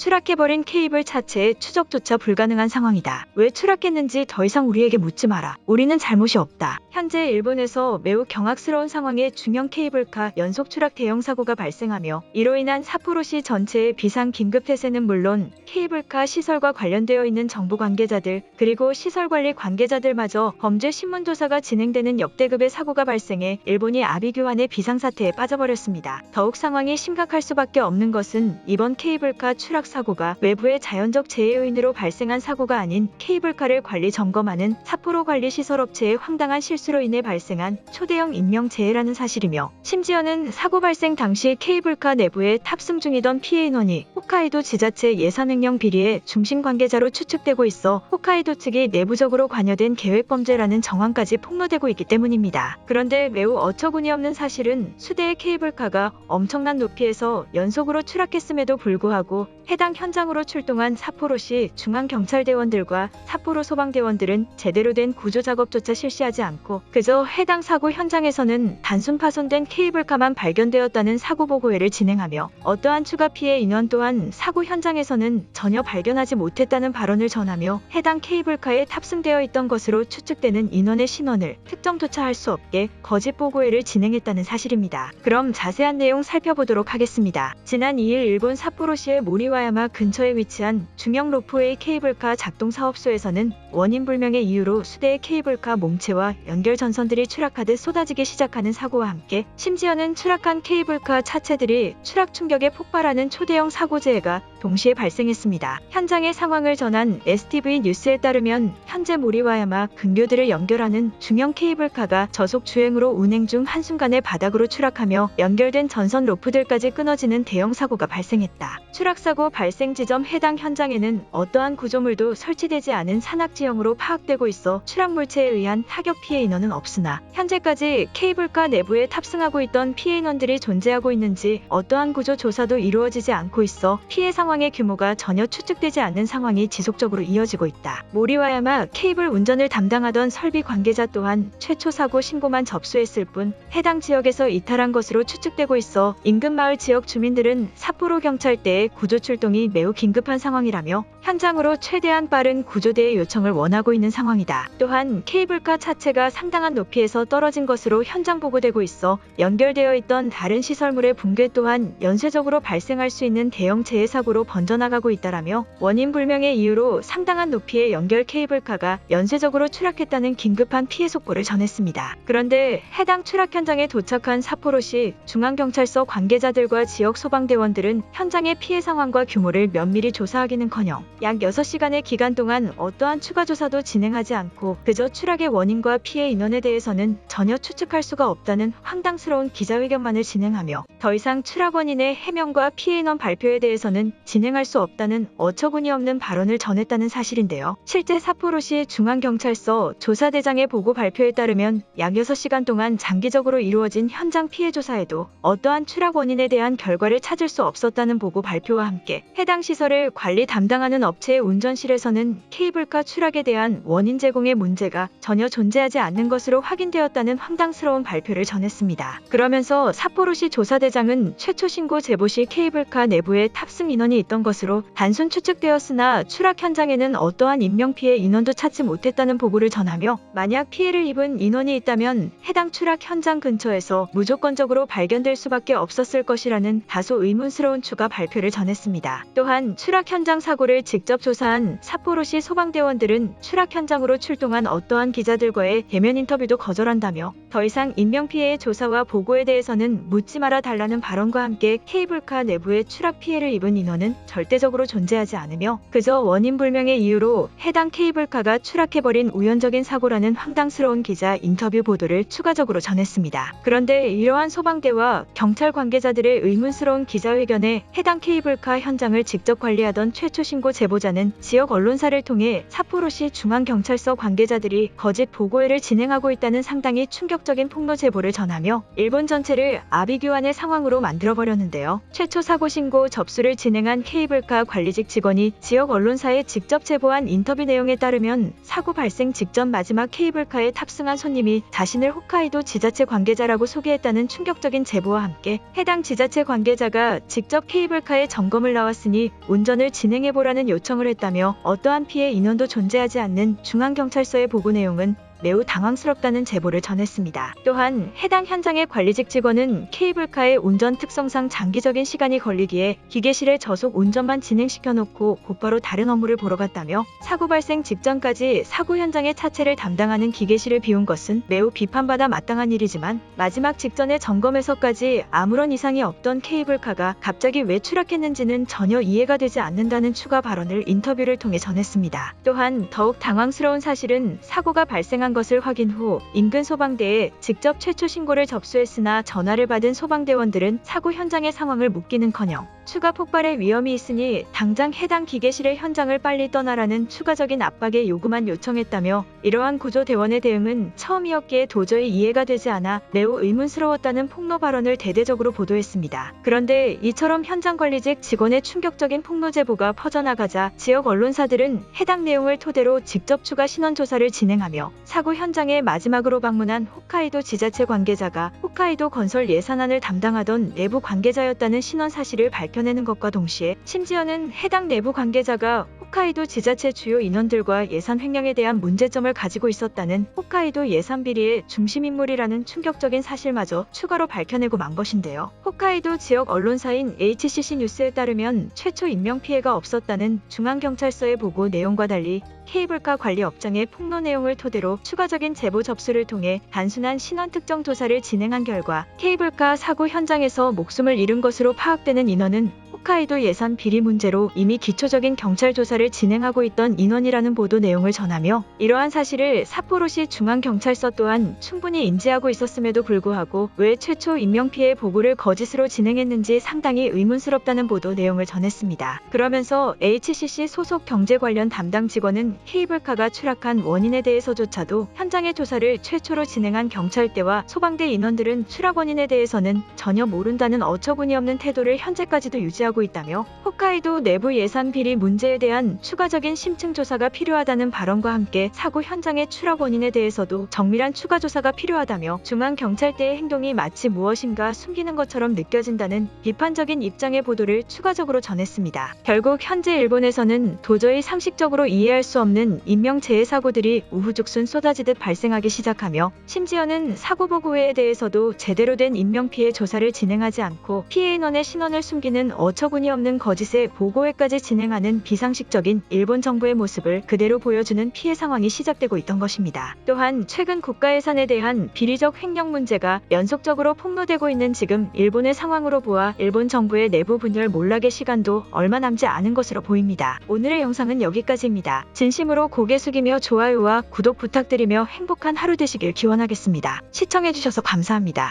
추락해버린 케이블 자체의 추적조차 불가능한 상황이다. 왜 추락했는지 더 이상 우리에게 묻지 마라. 우리는 잘못이 없다. 현재 일본에서 매우 경악스러운 상황에 중형 케이블카 연속 추락 대형 사고가 발생하며 이로 인한 삿포로시 전체의 비상 긴급 폐쇄는 물론 케이블카 시설과 관련되어 있는 정부 관계자들 그리고 시설관리 관계자들마저 범죄 신문 조사가 진행되는 역대급의 사고가 발생해 일본이 아비규환의 비상사태에 빠져버렸습니다. 더욱 상황이 심각할 수밖에 없는 것은 이번 케이블카 추락 사고가 외부의 자연적 재해 요인으로 발생한 사고가 아닌 케이블카를 관리 점검하는 삿포로 관리시설업체의 황당한 실수로 인해 발생한 초대형 인명재해라는 사실이며 심지어는 사고 발생 당시 케이블카 내부에 탑승 중이던 피해 인원이 홋카이도 지자체 예산횡령 비리의 중심 관계자로 추측되고 있어 홋카이도 측이 내부적으로 관여된 계획범죄라는 정황까지 폭로되고 있기 때문입니다. 그런데 매우 어처구니없는 사실은 수대의 케이블카가 엄청난 높이에서 연속으로 추락했음에도 불구하고 해당 현장으로 출동한 삿포로시 중앙경찰대원들과 삿포로 소방대원들은 제대로 된 구조작업조차 실시하지 않고 그저 해당 사고 현장에서는 단순 파손된 케이블카만 발견되었다는 사고보고회를 진행하며 어떠한 추가 피해 인원 또한 사고 현장에서는 전혀 발견하지 못했다는 발언을 전하며 해당 케이블카에 탑승되어 있던 것으로 추측되는 인원의 신원을 특정조차 할 수 없게 거짓 보고회를 진행했다는 사실입니다. 그럼 자세한 내용 살펴보도록 하겠습니다. 지난 2일 일본 삿포로시의 모리와야마 근처에 위치한 중형 로프웨이 케이블카 작동 사업소에서는 원인 불명의 이유로 수대의 케이블카 몸체와 연결 전선들이 추락하듯 쏟아지기 시작하는 사고와 함께 심지어는 추락한 케이블카 차체들이 추락 충격에 폭발하는 초대형 사고재해가 동시에 발생했습니다. 현장의 상황을 전한 STV 뉴스에 따르면 현재 모리와야마 근교들을 연결하는 중형 케이블카가 저속 주행으로 운행 중 한순간에 바닥으로 추락하며 연결된 전선 로프들까지 끊어지는 대형 사고가 발생했다. 추락사고 발생 지점 해당 현장에는 어떠한 구조물도 설치되지 않은 산악지형으로 파악되고 있어 추락물체에 의한 타격 피해 인원은 없으나 현재까지 케이블카 내부에 탑승하고 있던 피해 인원들이 존재하고 있는지 어떠한 구조 조사도 이루어지지 않고 있어 피해 상황의 규모가 전혀 추측되지 않는 상황이 지속적으로 이어지고 있다. 모리와야마 케이블 운전을 담당하던 설비 관계자 또한 최초 사고 신고만 접수했을 뿐 해당 지역에서 이탈한 것으로 추측되고 있어 인근 마을 지역 주민들은 삿포로 경찰대의 구조 출동이 매우 긴급한 상황이라며 현장으로 최대한 빠른 구조대의 요청을 원하고 있는 상황이다. 또한 케이블카 자체가 상당한 높이에서 떨어진 것으로 현장 보고되고 있어 연결되어 있던 다른 시설물의 붕괴 또한 연쇄적으로 발생할 수 있는 대형 재해 사고로 번져나가고 있다라며 원인 불명의 이유로 상당한 높이의 연결 케이블카가 연쇄적으로 추락했다는 긴급한 피해 속보를 전했습니다. 그런데 해당 추락 현장에 도착한 삿포로시 중앙경찰서 관계자들과 지역 소방대원들은 현장의 피해 상황과 규모를 면밀히 조사하기는커녕 약 6시간의 기간 동안 어떠한 추가 조사도 진행하지 않고 그저 추락의 원인과 피해 인원에 대해서는 전혀 추측할 수가 없다는 황당스러운 기자회견만을 진행하며 더 이상 추락 원인의 해명과 피해 인원 발표에 대해서는 진행할 수 없다는 어처구니없는 발언을 전했다는 사실인데요. 실제 삿포로시 중앙경찰서 조사대장의 보고 발표에 따르면 약 6시간 동안 장기적으로 이루어진 현장 피해 조사에도 어떠한 추락 원인에 대한 결과를 찾을 수 없었다는 보고 발표와 함께 해당 시설을 관리 담당하는 업체의 운전실에서는 케이블카 추락에 대한 원인 제공의 문제가 전혀 존재하지 않는 것으로 확인되었다는 황당스러운 발표를 전했습니다. 그러면서 삿포로시 조사대장은 최초 신고 제보 시 케이블카 내부에 탑승 인원이 있던 것으로 단순 추측되었으나 추락 현장에는 어떠한 인명피해 인원도 찾지 못했다는 보고를 전하며 만약 피해를 입은 인원이 있다면 해당 추락 현장 근처에서 무조건적으로 발견될 수밖에 없었을 것이라는 다소 의문스러운 추가 발표를 전했습니다. 또한 추락 현장 사고를 직접 조사한 삿포로시 소방대원들은 추락 현장으로 출동한 어떠한 기자들과의 대면 인터뷰도 거절한다며 더 이상 인명피해의 조사와 보고에 대해서는 묻지 말아 달라는 발언과 함께 케이블카 내부에 추락 피해를 입은 인원은 절대적으로 존재하지 않으며 그저 원인 불명의 이유로 해당 케이블카가 추락해버린 우연적인 사고라는 황당스러운 기자 인터뷰 보도를 추가적으로 전했습니다. 그런데 이러한 소방대와 경찰 관계자들의 의문스러운 기자회견에 해당 케이블카 현장을 직접 관리하던 최초 신고 제보자는 지역 언론사를 통해 삿포로시 중앙경찰서 관계자들이 거짓 보고회를 진행하고 있다는 상당히 충격적인 충격적인 폭로 제보를 전하며 일본 전체를 아비규환의 상황으로 만들어버렸는데요. 최초 사고 신고 접수를 진행한 케이블카 관리직 직원이 지역 언론사에 직접 제보한 인터뷰 내용에 따르면 사고 발생 직전 마지막 케이블카에 탑승한 손님이 자신을 홋카이도 지자체 관계자라고 소개했다는 충격적인 제보와 함께 해당 지자체 관계자가 직접 케이블카에 점검을 나왔으니 운전을 진행해보라는 요청을 했다며 어떠한 피해 인원도 존재하지 않는 중앙경찰서의 보고 내용은 매우 당황스럽다는 제보를 전했습니다. 또한 해당 현장의 관리직 직원은 케이블카의 운전 특성상 장기적인 시간이 걸리기에 기계실에 저속 운전만 진행시켜놓고 곧바로 다른 업무를 보러 갔다며 사고 발생 직전까지 사고 현장의 차체를 담당하는 기계실을 비운 것은 매우 비판받아 마땅한 일이지만 마지막 직전의 점검에서까지 아무런 이상이 없던 케이블카가 갑자기 왜 추락했는지는 전혀 이해가 되지 않는다는 추가 발언을 인터뷰를 통해 전했습니다. 또한 더욱 당황스러운 사실은 사고가 발생한 것을 확인 후 인근 소방대에 직접 최초 신고를 접수했으나 전화를 받은 소방대원들은 사고 현장의 상황을 묻기는커녕 추가 폭발의 위험이 있으니 당장 해당 기계실의 현장을 빨리 떠나라는 추가적인 압박의 요구만 요청했다며 이러한 구조대원의 대응은 처음이었기에 도저히 이해가 되지 않아 매우 의문스러웠다는 폭로 발언을 대대적으로 보도했습니다. 그런데 이처럼 현장 관리직 직원의 충격적인 폭로 제보가 퍼져나가자 지역 언론사들은 해당 내용을 토대로 직접 추가 신원 조사를 진행하며 사고 현장에 마지막으로 방문한 홋카이도 지자체 관계자가 홋카이도 건설 예산안을 담당하던 내부 관계자였다는 신원 사실을 밝혀내는 것과 동시에 심지어는 해당 내부 관계자가 홋카이도 지자체 주요 인원들과 예산 횡령에 대한 문제점을 가지고 있었다는 홋카이도 예산 비리의 중심인물이라는 충격적인 사실마저 추가로 밝혀내고 만 것인데요. 홋카이도 지역 언론사인 HCC 뉴스에 따르면 최초 인명피해가 없었다는 중앙경찰서의 보고 내용과 달리 케이블카 관리 업장의 폭로 내용을 토대로 추가적인 제보 접수를 통해 단순한 신원 특정 조사를 진행한 결과 케이블카 사고 현장에서 목숨을 잃은 것으로 파악되는 인원은 홋카이도 예산 비리 문제로 이미 기초적인 경찰 조사를 진행하고 있던 인원이라는 보도 내용을 전하며 이러한 사실을 삿포로시 중앙경찰서 또한 충분히 인지하고 있었음에도 불구하고 왜 최초 인명피해 보고를 거짓으로 진행했는지 상당히 의문스럽다는 보도 내용을 전했습니다. 그러면서 HCC 소속 경제 관련 담당 직원은 케이블카가 추락한 원인에 대해서조차도 현장의 조사를 최초로 진행한 경찰대와 소방대 인원들은 추락 원인에 대해서는 전혀 모른다는 어처구니없는 태도를 현재까지도 유지하고 있다며 홋카이도 내부 예산 비리 문제에 대한 추가적인 심층 조사가 필요하다는 발언과 함께 사고 현장의 추락 원인에 대해서도 정밀한 추가 조사가 필요하다며 중앙경찰대의 행동이 마치 무엇인가 숨기는 것처럼 느껴진다는 비판적인 입장의 보도를 추가적으로 전했습니다. 결국 현재 일본에서는 도저히 상식적으로 이해할 수 없는 인명재해 사고들이 우후죽순 쏟아지듯 발생하기 시작하며 심지어는 사고 보고 회에 대해서도 제대로 된 인명피해 조사를 진행하지 않고 피해 인원의 신원을 숨기는 어처구니없는 거짓의 보고회까지 진행하는 비상식적인 일본 정부의 모습을 그대로 보여주는 피해 상황이 시작되고 있던 것입니다. 또한 최근 국가 예산에 대한 비리적 횡령 문제가 연속적으로 폭로되고 있는 지금 일본의 상황으로 보아 일본 정부의 내부 분열 몰락의 시간도 얼마 남지 않은 것으로 보입니다. 오늘의 영상은 여기까지입니다. 진심으로 고개 숙이며 좋아요와 구독 부탁드리며 행복한 하루 되시길 기원하겠습니다. 시청해주셔서 감사합니다.